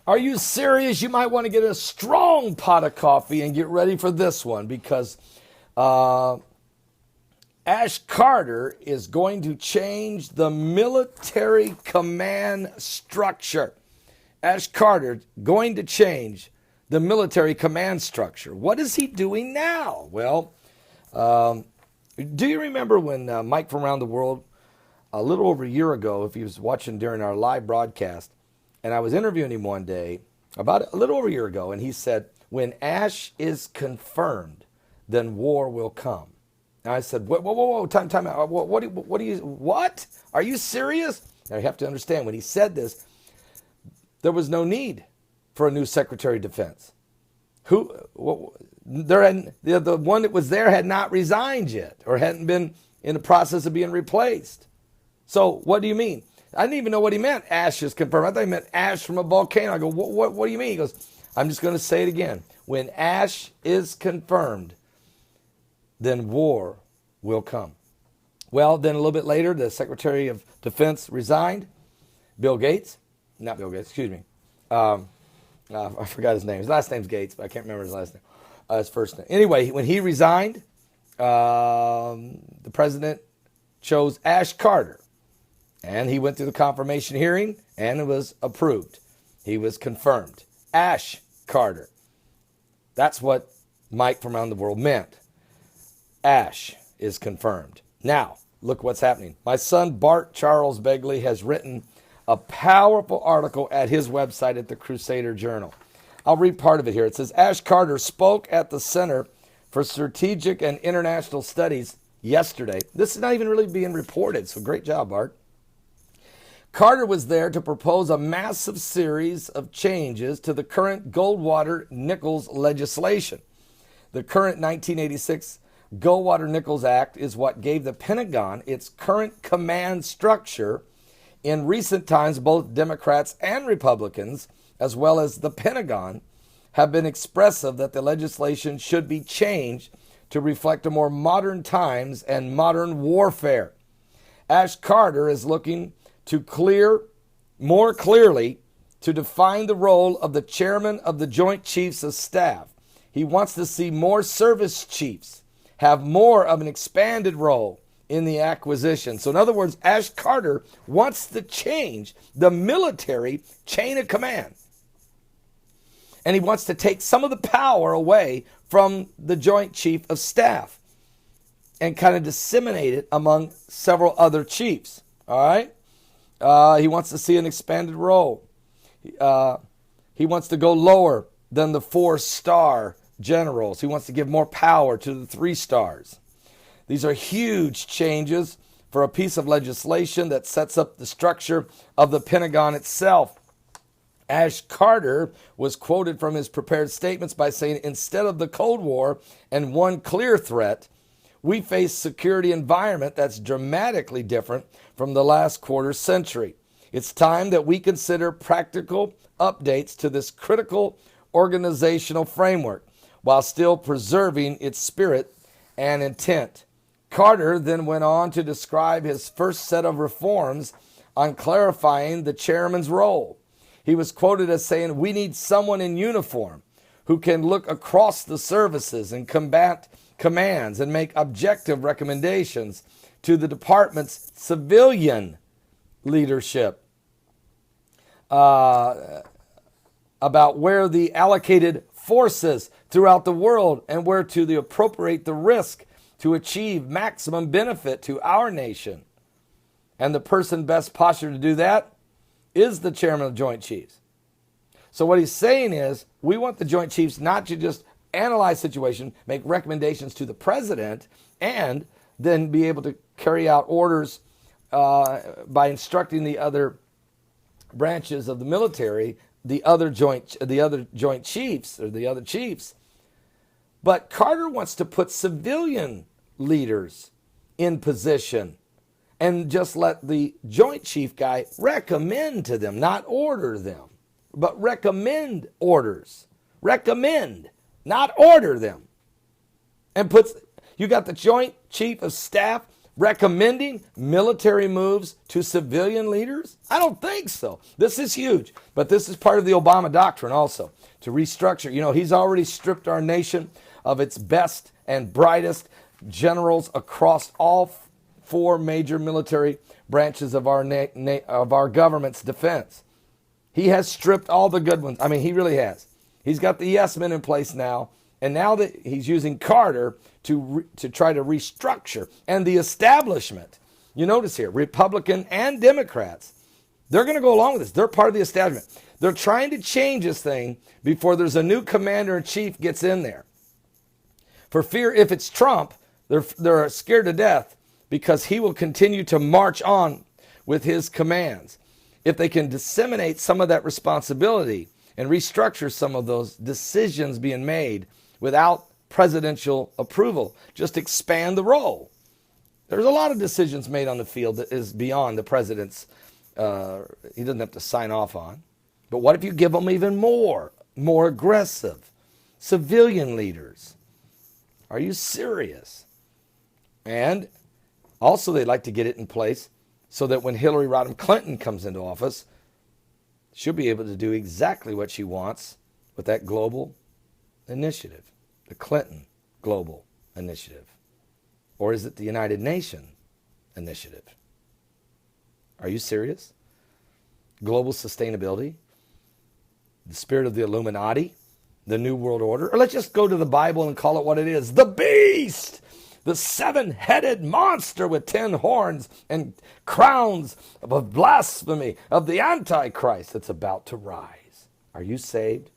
Are you serious? You might want to get a strong pot of coffee and get ready for this one because uh, Ash Carter is going to change the military command structure. Ash Carter going to change the military command structure. What is he doing now? Well, do you remember when Mike from Around the World, a little over a year ago, if he was watching during our live broadcast, and I was interviewing him one day, about a little over a year ago, and he said, when Ash is confirmed, then war will come. And I said, whoa, time out. What? Are you serious? Now you have to understand, when he said this, there was no need for a new Secretary of Defense. The one that was there had not resigned yet or hadn't been in the process of being replaced. So what do you mean? I didn't even know what he meant, ash is confirmed. I thought he meant ash from a volcano. I go, what do you mean? He goes, I'm just going to say it again. When ash is confirmed, then war will come. Well, then a little bit later, the Secretary of Defense resigned. Not Bill Gates, excuse me. I forgot his name. His last name's Gates, but I can't remember his last name. His first name. Anyway, when he resigned, the president chose Ash Carter. And he went through the confirmation hearing and it was approved. He was confirmed. Ash Carter. That's what Mike from Around the World meant. Ash is confirmed. Now, look what's happening. My son, Bart Charles Begley, has written a powerful article at his website at the Crusader Journal. I'll read part of it here. It says, Ash Carter spoke at the Center for Strategic and International Studies yesterday. This is not even really being reported, so great job, Bart. Carter was there to propose a massive series of changes to the current Goldwater-Nichols legislation. The current 1986 Goldwater-Nichols Act is what gave the Pentagon its current command structure. In recent times, both Democrats and Republicans, as well as the Pentagon, have been expressive that the legislation should be changed to reflect a more modern times and modern warfare. Ash Carter is looking to more clearly to define the role of the chairman of the Joint Chiefs of Staff. He wants to see more service chiefs have more of an expanded role in the acquisition. So in other words, Ash Carter wants to change the military chain of command. And he wants to take some of the power away from the Joint Chief of Staff and kind of disseminate it among several other chiefs. All right? He wants to see an expanded role. He wants to go lower than the 4-star generals. He wants to give more power to the 3 stars. These are huge changes for a piece of legislation that sets up the structure of the Pentagon itself. Ash Carter was quoted from his prepared statements by saying, instead of the Cold War and one clear threat, we face security environment that's dramatically different from the last quarter century. It's time that we consider practical updates to this critical organizational framework while still preserving its spirit and intent. Carter then went on to describe his first set of reforms on clarifying the chairman's role. He was quoted as saying, we need someone in uniform who can look across the services and combat commands and make objective recommendations to the department's civilian leadership about where the allocated forces throughout the world and where to appropriate the risk to achieve maximum benefit to our nation. And the person best postured to do that is the chairman of the Joint Chiefs. So what he's saying is, we want the Joint Chiefs not to just analyze situation, make recommendations to the president, and then be able to carry out orders by instructing the other branches of the military, the other joint chiefs or the other chiefs. But Carter wants to put civilian leaders in position and just let the Joint Chief guy recommend to them, not order them, but recommend orders. Recommend, not order them. And you got the Joint Chief of Staff recommending military moves to civilian leaders? I don't think so. This is huge, but this is part of the Obama doctrine also, to restructure. You know, he's already stripped our nation of its best and brightest generals across all four major military branches of our government's defense. He has stripped all the good ones. I mean, he really has. He's got the yes men in place now, and now that he's using Carter to try to restructure. And the establishment, you notice here, Republican and Democrats, they're going to go along with this. They're part of the establishment. They're trying to change this thing before there's a new commander-in-chief gets in there. For fear, if it's Trump, they're scared to death because he will continue to march on with his commands. If they can disseminate some of that responsibility and restructure some of those decisions being made without presidential approval, just expand the role. There's a lot of decisions made on the field that is beyond the president's, he doesn't have to sign off on. But what if you give them even more aggressive civilian leaders? Are you serious? And also they'd like to get it in place so that when Hillary Rodham Clinton comes into office, she'll be able to do exactly what she wants with that global initiative, the Clinton Global Initiative. Or is it the United Nations Initiative? Are you serious? Global sustainability, the spirit of the Illuminati, the New World Order, or let's just go to the Bible and call it what it is, the beast, the seven-headed monster with 10 horns and crowns of blasphemy of the Antichrist that's about to rise. Are you saved?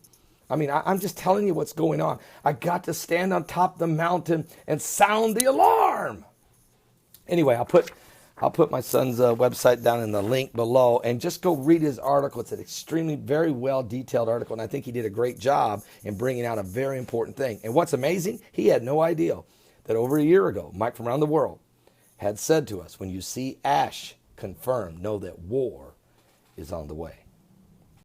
I mean, I'm just telling you what's going on. I got to stand on top of the mountain and sound the alarm. Anyway, I'll put my son's website down in the link below and just go read his article. It's an extremely, very well detailed article, and I think he did a great job in bringing out a very important thing. And what's amazing, he had no idea that over a year ago, Mike from around the world had said to us, when you see ash confirmed, know that war is on the way.